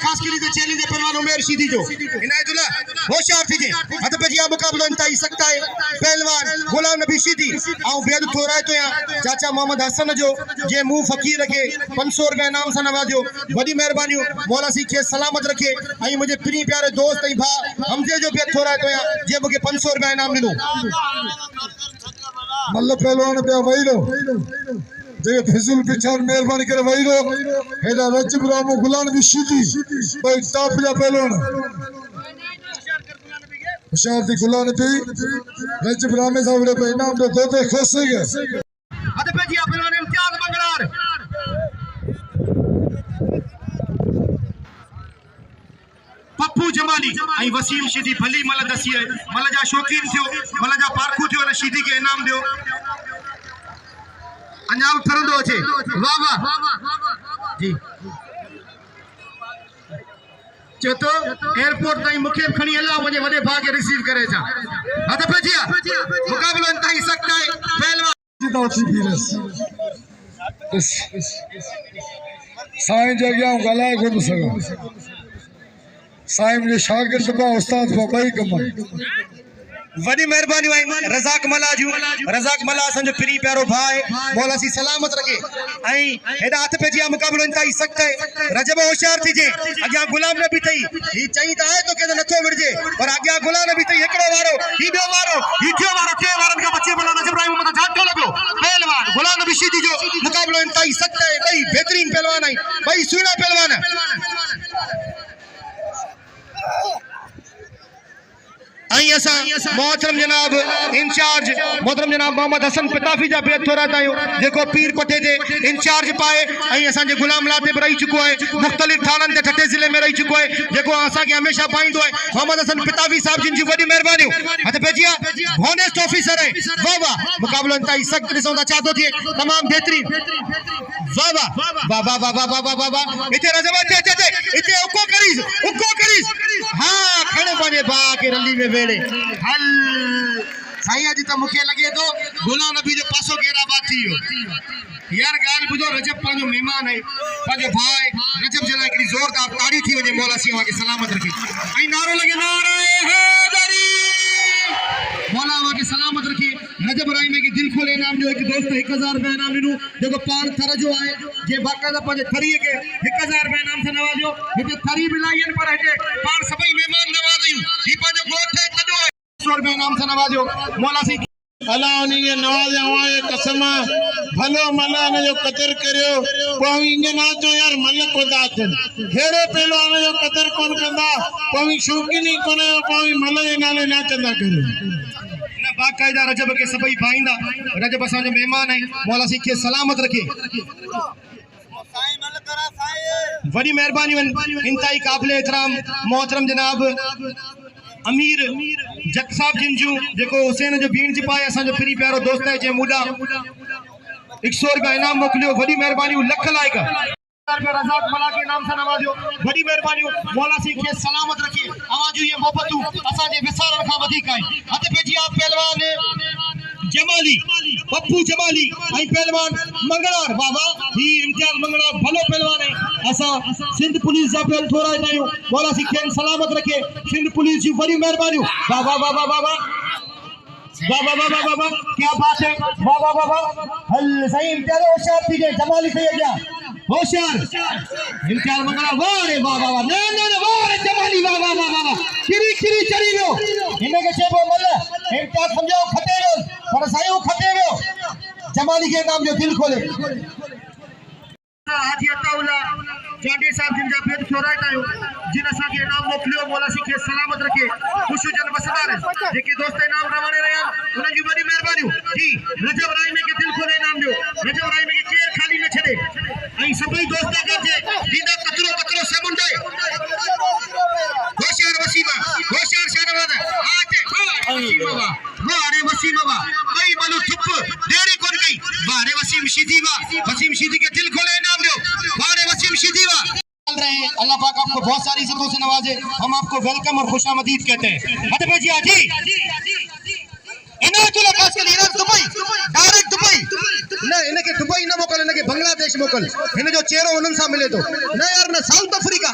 खास करी ते चैलेंज दे पहलवान उमेर शीदी जो इनायतुल्लाह होशियार थी जे हद पे जिया मुकाबलो इंतहाई सकता है पहलवान गुलाम नबी शीदी आऊं बेद थोरा तो या चाचा मोहम्मद हसन जो जे मुंह फकीर रखे 500 रुपया इनाम से नवाजो बड़ी मेहरबानी मौला सी के सलामत रखे आई मुझे प्री प्यारे दोस्त आई भा हमजे जो बेद थोरा तो या जे मुके 500 रुपया इनाम दिनो मल्ल पहलवान पे वहीरो जे फिजुल पिछाड़ मेहरबानी करे वहीरो हेदा रजब रामो गुलाम नबी शीदी भाई टॉप जा पहलवान होशियार दी गुलाम नबी रजब रामे साहब रे इनाम दे दो खुश है हद पे जिया पहलवान इम्तियाज मंगलार पप्पू जमाली आई वसीम शीदी भली मल दसी है मल जा शौकीन थियो मल जा पारखू थियो न शीदी के इनाम दियो अञा उथरंदो अचे वाह वाह जी चेतो एयरपोर्ट ताई मुखे खणी हला मुझे वडे भाग रिसीव करे जा हद पे जिया मुकाबलो इंतहाई सकता है पहलवान साईं जगह गलाए कोन सको साईं मुझे शागिर्द बा उस्ताद बा भाई कम वडी मेहरबानी भाई रजाक मला संजो प्री प्यारो भाई मौला सी सलामत रखे आई हेदा हाथ पे जिया मुकाबलो इंतहाई सकता है रजब होशियार थी जे अग्या गुलाम नबी तई ही चई ता है तो के नथो विरजे पर अग्या गुलाम नबी तई एकड़ो वारो ही बे वारो ही थियो वारो के वारन का बच्चे बला नजर इब्राहिम मत झाटो लगो पहलवान गुलाम नबी शीदी जो मुकाबलो इंतहाई सकता है भाई बेहतरीन पहलवान आई भाई सुना पहलवान मोहतरम जनाब इंचार्ज मोहतरम जनाब मोहम्मद हसन पिताफी जा बेद थोरा तायो जेको पीर कोठे दे इंचार्ज पाए आई असा जे गुलाम लाते रही चुको है मुख्तलिफ थानन दे ठटे जिले में रही चुको है जेको असा के हमेशा पाइंदो है मोहम्मद हसन पिताफी साहब जिन जी बड़ी मेहरबानी हथ भेजिया होनेस्ट ऑफिसर है वाह वाह मुकाबलो इंतहाई सख्त दिसो ता चाहतो थी तमाम बेहतरीन वाह वाह वाह वाह वाह वाह वाह वाह इते रजब इते उको करीस हां खणे बने बा के रली में वेड़े हल साईं अज त मुखे लगे तो गुलाम नबी जो पासो गेरा बात थियो यार गाल बुझो रजब पांजो मेहमान है पांजो भाई रजब जला की जोरदार ताड़ी थी वने मौला सी के सलामत रखी आई नारो लगे नारे हैदरी मौला के सलामत रखी रजब राई में के दिल खोले नाम जो एक दोस्त 1000 रुपया इनाम दिनु देखो पान थर जो आए जे बाकायदा पांजे थरी के 1000 रुपया इनाम से नवाजो हिते थरी मिलायन पर हटे पान सभई मेहमान नवाजयू ही पांजो गोठे कदो 100 रुपया इनाम से नवाजो मौला सी अल्लाह उन्हें नवाज हवाए कसम भलो मल्ला ने जो कदर करियो कोई इंगे ना तो यार मल्ल को दातन हेरे पहलवान जो कदर कोन कंदा कोई शौकीनी कोने कोई मल्ल जे नाले ना चंदा करे ना बाकायदा रजब के सभई भाईंदा रजब असा जो मेहमान है मौला सी के सलामत रखे बड़ी मेहरबानी इंतहाई काबिल एहतराम मोहतरम जनाब अमीर जग साहब जिंजू जेको हुसैन जो भीण चिपाए असा जो प्री प्यारो दोस्त है जे मुडा 100 रुपया इनाम मोकलियो बड़ी मेहरबानी लख लायक रजाक मला के नाम से नवाजो बड़ी मेहरबानी मौला सी के सलामत रखी आवाजू ये मोहब्बतू असा जे विसारण का वधिक है हथ पे जी आप पहलवान जमाली पप्पू जमाली आई पहलवान मंगलार बाबा ही इम्तियाज मंगलार भलो पहलवान है असा सिंध पुलिस जा बेल थोड़ा नायो मौला सी के सलामत रखे सिंध पुलिस जी बड़ी मेहरबानी बाबा बाबा बाबा बाबा बाबा बाबा क्या बात है बाबा बाबा हल सही इम्तियाज होशियार थी जमाली से गया होशियार इम्तियाज मंगलार वाह रे बाबा वाह ना ना वाह रे जमाली वाह वाह वाह वाह किरी चढ़ी गयो इने के छेबो मल्ल इम्तियाज समझाओ खटे गयो पर सायो खटे गयो जमाली के नाम जो दिल खोले हाजी अताउल्ला जांडे साहब जिन जा बेद छोराय तायो जिन असा के नाम मोकलियो मौला सी के सलामत रखे खुश जन बसदार जेके दोस्त नाम रवाने रहया उन जी बड़ी मेहरबानी जी रजब राय में के दिल खोले नाम दियो रजब राय में के चेयर खाली न छड़े आई सभई दोस्त करजे दीदा कतरो समुंडे होशियार वसीमा होशियार शानवाद आते वसीमा वाह रे वसीमा भाई मनु चुप देरी कोन गई वाह रे वसीम शीदी के दिल खोले नाम दियो वाह रे वसीम शीदी रहे अल्लाह पाक आपको बहुत सारी इज्जतों से नवाजे हम आपको वेलकम और खुशामदीद कहते हैं हद पे जी आजी इन्हें खास कर डायरेक्ट दुबई ना इनके दुबई ना मोकल इनके बांग्लादेश मोकल इन जो चेहरो उन्हनि सां मिले तो ना यार ना साउथ अफ्रीका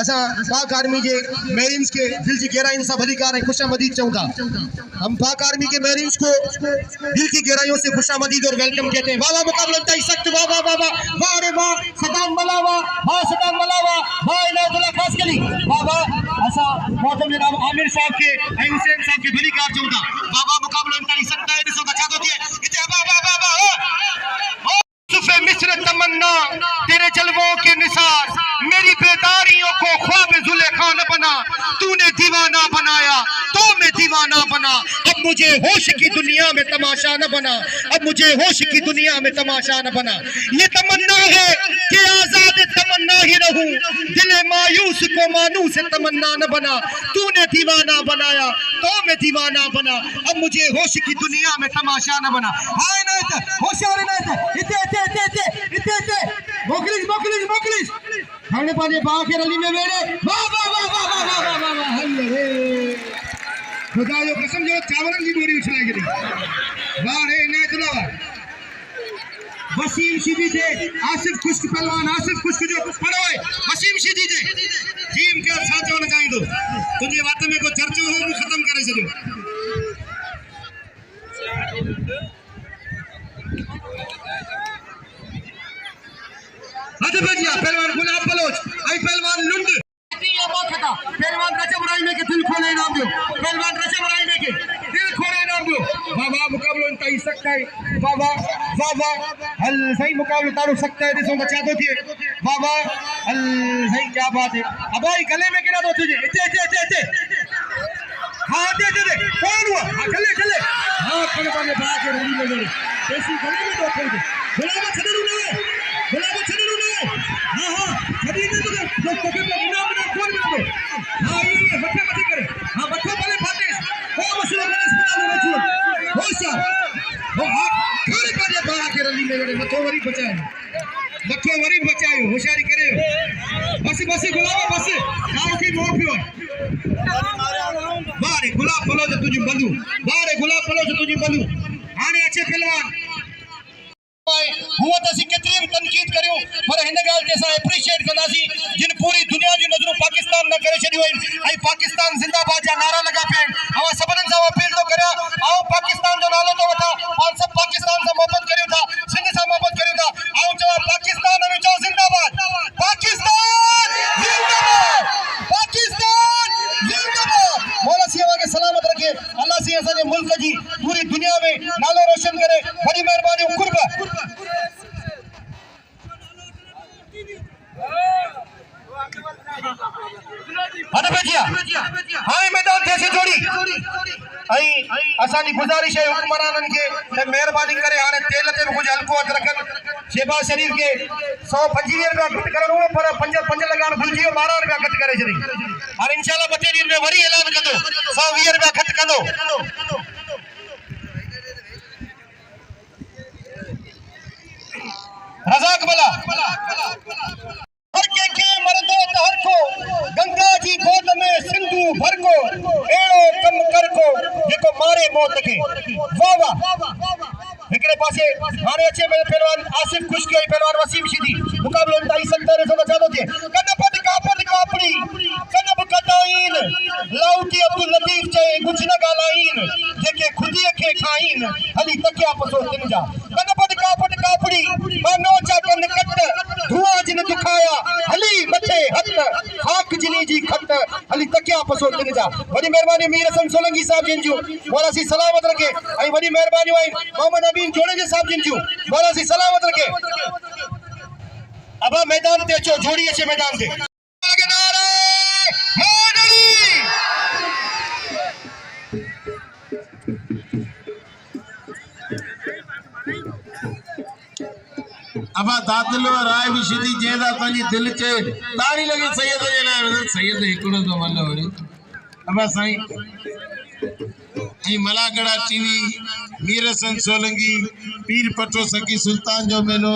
असा पाक आर्मी के मेरिन्स के दिल की गहराइयों से भलीकार है खुशामदीद चाहूँगा। हम पाक आर्मी के मेरिन्स को दिल की गहराइयों से खुशामदीद और वेलकम कहते हैं। वाह वाह मुकाबला तय सख्त, वाह वाह वाह वाह वाह रे वाह, सदाम मलावा, वाह सदाम मलावा, वाह इनायतुल्लाह खास कली, वाह वाह असा मोहतरम जनाब आमिर साहब के हुसैन साहब के भलीकार चाहूँगा। वाह वाह मुकाबला तय सख्त है, दिसो बचा दो दिए इते वाह वाह वाह वाह सुफे मिस्र तमन्ना तेरे जलवों के निसार, मेरी बेदारियों को ख्वाब जुलेखा न बना, तूने दीवाना बनाया तो मैं दीवाना बना, अब मुझे होश की दुनिया में तमाशा न बना, अब मुझे होश की दुनिया में तमाशा न बना। ये तमन्ना है कि आजाद तमन्ना ही रहूं, दिल मायूस को मानूस तमन्ना न बना, तूने दीवाना बनाया तो मैं दीवाना बना, अब मुझे होश की दुनिया में तमाशा न बना। हाय नायत होशियार नायत इते इते इते इते इते इते मोकलिस मोकलिस मोकलिस खाने पाने बाके रली में मेरे वाह वाह वाह वाह वाह वाह वाह वाह वाह हल्ले खुदा जो कसम जो चावलन की बोरी उछलाई गिरी वाह रे इनायतुल्लाह। वसीम शीदी थे आसिफ खुश्क पहलवान, आसिफ खुश्क जो पढ़ो है वसीम शीदी थे टीम के साथ होना चाहिए। तो तुझे बात में को चर्चा हो भी खत्म करे छो भजिया पहलवान गुलाब बलोच आई पहलवान लुंड पहलवान रजब राइमे के दिल खोले इनाम दो, पहलवान रजब राइमे के दिल खोले इनाम दो। वाह वाह मुकाबला तय सकता है, वाह वाह वाह वाह हल सही मुकाबला तारू सकता है, दिसो बचा दो दिए वाह वाह हल सही क्या बात है। अब भाई गले में गिरा दो तुझे इते इते इते इते हां दे दे दे कौन हुआ हां गले गले हां खड़े पाने बात है रही में ऐसी गले में दो खोल दे गुलाब छड़ू ना गुलाब छड़ू ना हां हां छड़ी दे दे लोग को इनाम ना खोल दे हां ये मथे मथे करे हां बच्चों वाले फाटे ओ मसला करे अस्पताल में छो होशियार वो खड़े पाने बात के रली में मथो वरी बचायो होशियारी करे बस बस गुलाब बस गांव की मोह पियो बारे गुलाब फलो जो तुझी बंधु बारे गुलाब फलो जो तुझी बंधु आने अच्छे पहलवान हुआ तसी केतरी भी तनकीद करियो पर हिन गाल ते सा एप्रिशिएट कंदासी जिन पूरी दुनिया जी नजरों पाकिस्तान न करे छडियो आई पाकिस्तान जिंदाबाद जा नारा लगा पे हवा सबन सा अपील तो करया आओ पाकिस्तान जो नालो तो वठा और सब पाकिस्तान से मोहब्बत करियो था सिंध से मोहब्बत करियो था आओ जवाब पाकिस्तान में जो जिंदाबाद पाकिस्तान जिंदाबाद पाकिस्तान जिंदाबाद। मौला सिया के सलामत रखे अल्लाह से असा मुल्क जी पूरी दुनिया में नालो रोशन करे बड़ी मेहरबानी कुर्बा अरे भजिया हाय मैदान थे से जोड़ी आई असानी गुजारिश है हुक्मरानन के मेहरबानी करे हाने तेल ते कुछ हल्को हथ रखन शहबाज शरीफ के 125 रुपया घट करण हो पर 5 लगान भूल जियो 12 रुपया घट करे छरी और इंशाल्लाह बते दिन में वरी ऐलान कंदो 120 रुपया घट कंदो। रजाक बला हर के मरदो तहर को गंगा जी गोद में सिंधु भर को एड़ो कम कर को जेको मारे मौत के वाह वाह एकड़े पासे हाने अच्छे मेरे पहलवान आसिफ खुश के पहलवान वसीम शीदी मुकाबले ताई संतर से बचा दो थे कनपट कापड़ी कनब कटाइन लाउटी अब्दुल लतीफ चाहे कुछ न गालाइन जेके खुदी के खाइन हली तकिया पसो दिन जा कनपट कापड़ी मानो चा कन कट धुआं जिन दुखाया हली मथे हथ खाक जिनी जी खट हली तकिया पसो दिन जा। बड़ी मेहरबानी मीर हसन सोलंकी साहब जिन जो मौला सी सलामत रखे आई बड़ी मेहरबानी आई मोहम्मद अमीन जोड़े जे साहब जिन जो मौला सी सलामत रखे। अब मैदान ते अचो जोड़ी अचे मैदान ते नारे हैदरी अब दादलो राय भी सीधी जेदा तंजी दिल चे तारी लगे सैयद जे ना सैयद एकड़ो तो मन वड़ी अब साईं ई मलागड़ा टीवी मीर हसन सोलंकी पीर पटो सकी सुल्तान जो मेलो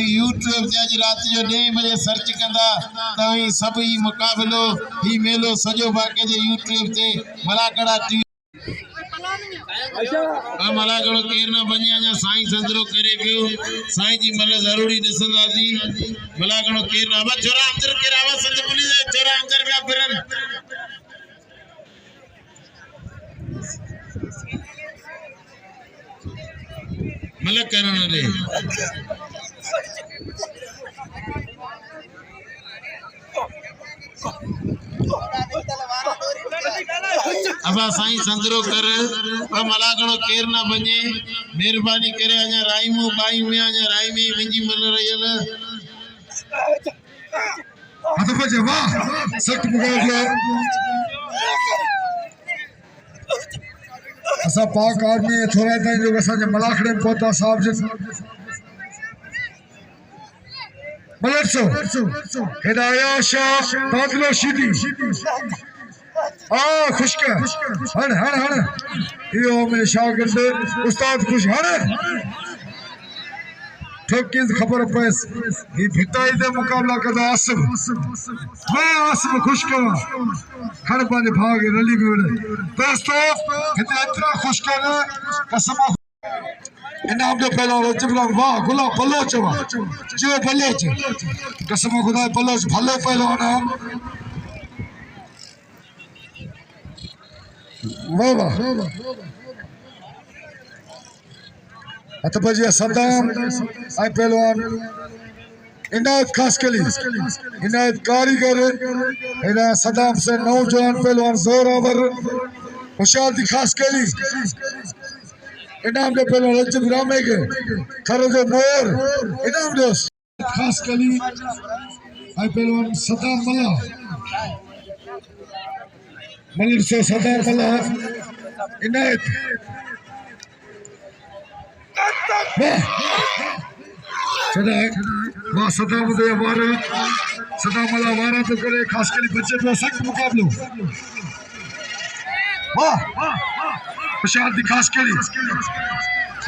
यूट्यूब ते आज रात जो 9 बजे सर्च कंदा त सब ई मुकाबलो ई मेलो सजो बाके जे यूट्यूब ते मलागड़ा टीवी मला कड़ो केर ना बने अञा साईं संदरो करे पियो साईं जी मल जरूरी ॾिसंदासीं मला कड़ो केर ना बा छोरा अंदर केर आवाज संद पुलिस छोरा अंदर पिया फिरन मल करण रे अबा साईं संदरो कर मला कड़ो केर ना बने मेहरबानी करे अञा राइमू बाई में अञा राइमी मिंजी मल रहियल हथ पे जवा सख्त मुकाबला असा पाक आदमी थोड़ा ताई जो असा जे मलाखड़े में पहुंचा साहब जे मलरसो हिदाया शाह बादलो शीदी खुशक हण हण हण यो मेरे शागिर्द उस्ताद खुश हण ठोकिस खबर पैस ये भिटाई दे मुकाबला कदा आसिफ मैं आसिफ खुश कवा हर पाने भाग रली में दोस्तों इतना इतना खुश करना कसम इनाम दे पहला रजब वाह गुला बलोच वाह जो बलोच कसम खुदा बलोच भलो पहलवान वाह वाह अतपजिया सद्दाम आई पहलवान इनायत खास कली इनायत कारीगर इना सद्दाम से नौजवान पहलवान जोरावर होशियार खास कली इनाम दे पहलवान रजब रामे के खरो जो मोर इनाम दे खास कली आई पहलवान सद्दाम मला मलिर से सद्दाम मला इनायत वाह सदाम दे वारा सदाम वाला वारा तो करे खास कली बच्चे पे सख्त मुकाबलो वाह प्रशांत खास कली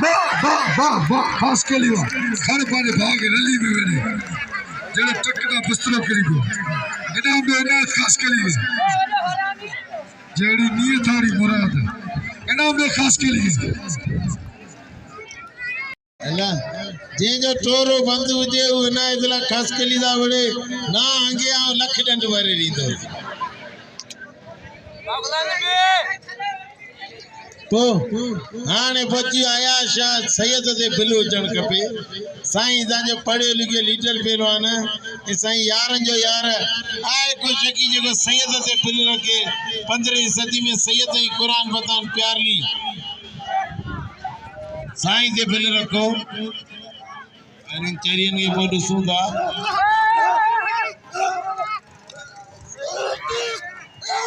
वाह वाह वाह वाह खास कली वाह खाने पाने भाग रली में वेने जेड़े टकदा बस्तरो करी गो इनाम दे इनायत खास कली जेड़ी नियत थारी मुराद इनाम दे खास कली जे जो टोरो बंद हुजे इनायत ला खास कली दा वड़े ना आगे आ लख डंड भरे रींदो तो हाने बची आया शाह सैयद से बिल हुजण खपे साईं दा जो पढ़े लिखे लीडर पहलवान ए साईं यारन जो यार आए को शकी जो सैयद से बिल रखे 15वीं सदी में सैयद ही कुरान बतान प्यार ली साईं दे बिल रखो अरे चरियन के बोड सुंदा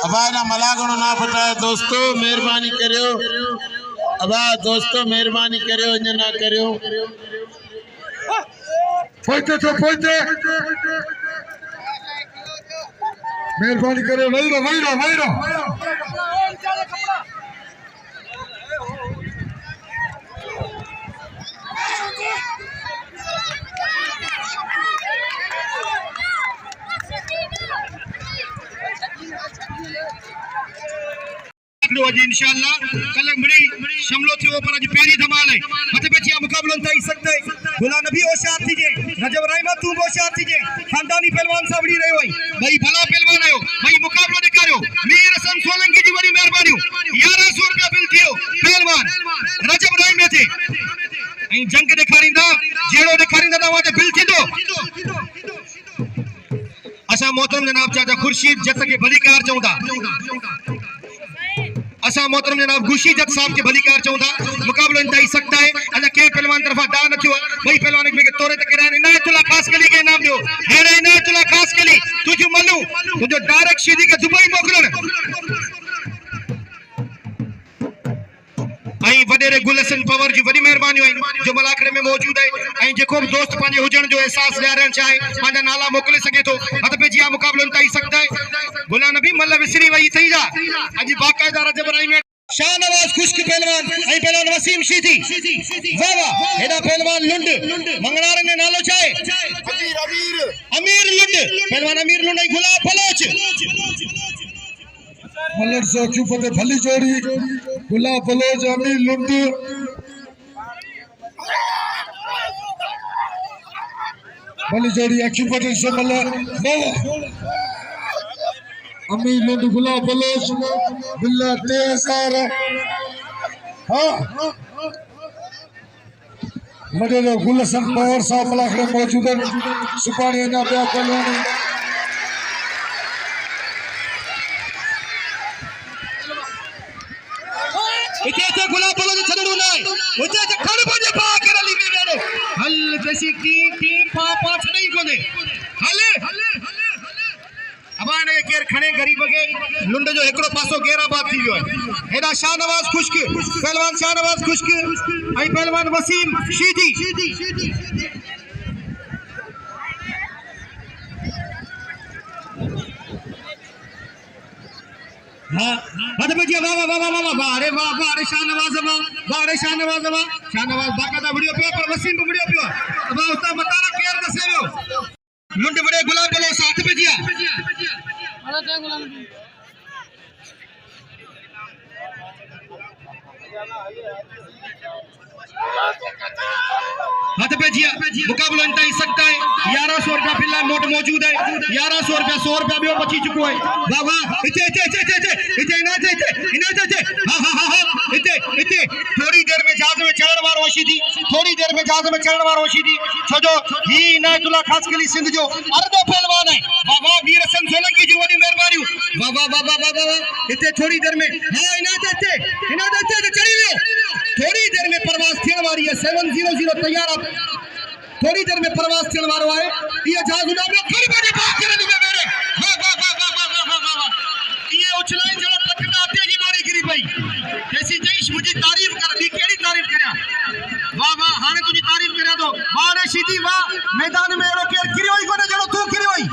अबा ना मलागणो ना फटाए दोस्तों मेहरबानी करियो अबा दोस्तों मेहरबानी करियो इन ना करियो पोइते तो पोइते मेहरबानी करियो वही रो इंशाअल्लाह कल मिड़ी शमलो थे वो पर आज पेरी धमाल है हथ पे चिया मुकाबलो तई सकते गुलाम नबी होशियार थी जे रजब राइमा तू होशियार थी जे खानदानी पहलवान सावड़ी रहे होई भाई भला पहलवान आयो भाई मुकाबलो दिखायो मीर हसन सोलंकी जी बड़ी मेहरबानी 1100 रुपया बिल थियो पहलवान रजब राइमे थे ऐं जंग दिखारींदा जेड़ो दिखारींदा ता वाते बिल थींदो असा मोहतरम जनाब चाचा खुर्शीद जत के भलीकार चौंदा असा मोहतरम जनाब खुशी जत साहब के भलीकार चौंदा मुकाबलो इंतई सकता है अजा के पहलवान तरफा दा न थियो भाई पहलवान में के तोरे तक रहन इनायतुल्लाह खास कली के नाम दो हेरे इनायतुल्लाह खास कली तुझो मल्लू तुझो डायरेक्ट सीधी के दुबई मोकलन आई वडेरे गुलसन पवर जी वडी मेहरबानी हुई जो मलाखड़े में मौजूद है आई जेको दोस्त पांजे हुजण जो एहसास ल्यारण चाहे पांजा नाला मोकले सके तो हथ पे जिया मुकाबलो इंतई सकता है गुलाम नबी मल्ल विसरी वही थई जा अजी बाकायदा रजब राई में शाहनवाज खुश्क पहलवान आई पहलवान वसीम शीधी वाह वाह हेडा पहलवान लुंड मंगलार ने नालो चाहे अमीर लुंड पहलवान अमीर लुंड गुलाब फलोच मलर से अखियूं पते भली जोड़ी गुलाब बलोच अमीर लुंड भली जोड़ी अखियूं पते से मलर अमीर लुंड गुलाब बलोच बिल्ला 3000 हाँ मजे जो गुलशन पवार साहब मलाखड़े मौजूद हैं सुपानी अञा ॿिया पहलवान इथे गुलाब बलो जो छडणो न आहे उते खड़ बजे पा के रली में वेड़ो हल जैसी टी टी पा पा छडई कोने हले अबाने केर खणे गरीब के लुंड जो एकड़ो पासो गेराबाद थी वियो है हेडा शाहनवाज खुश्क पहलवान शाहनवाज खुश्क आई पहलवान वसीम शीदी हाँ मत बजिया वाह वाह वाह वाह वाह अरे वाह वाह अरे शाहनवाज शाहनवाज बाकायदा वीडियो पे पर वसीम भी वीडियो पे अब उस्ताद मतारा केयर दसे वियो लुंड बड़े गुलाब बलो साथ बजिया हाथ पे जिया मुकाबलो इंतहा सकता है 1100 रुपया फिलहाल नोट मौजूद है 1100 रुपया 100 रुपया भी बची चुको है वाह वाह इते इते इते इते इते इना इते हां हां हां इते इते थोड़ी देर में जहाज में चढ़ण वारो अशी थी थोड़ी देर में जहाज में चढ़ण वारो अशी थी छो जो ही इनायतुल्लाह खास कली सिंध जो अर्धो पहलवान है वाह वाह वीर हसन सोलंकी जी वडी मेहरबानी वाह वाह वाह वाह वाह इते थोड़ी देर में हां इना इते चढ़ी वियो थोड़ी देर में प्रवास थियण वारी है 700 तैयार थोड़ी देर में प्रवास थियण वारो है ये जहाज उड़ावो खड़ी बजे बात करे दी मेरे वाह वाह वाह वाह वाह वाह वाह ये उछलाई जड़ा पटना आते जी मारी गिरी पई जैसी जईश मुझी तारीफ कर दी केड़ी तारीफ करया वाह वाह हाने तुझी तारीफ करया तो वाह रे सीधी वाह मैदान में एड़ो के गिरी होई कोने जड़ो तू गिरी होई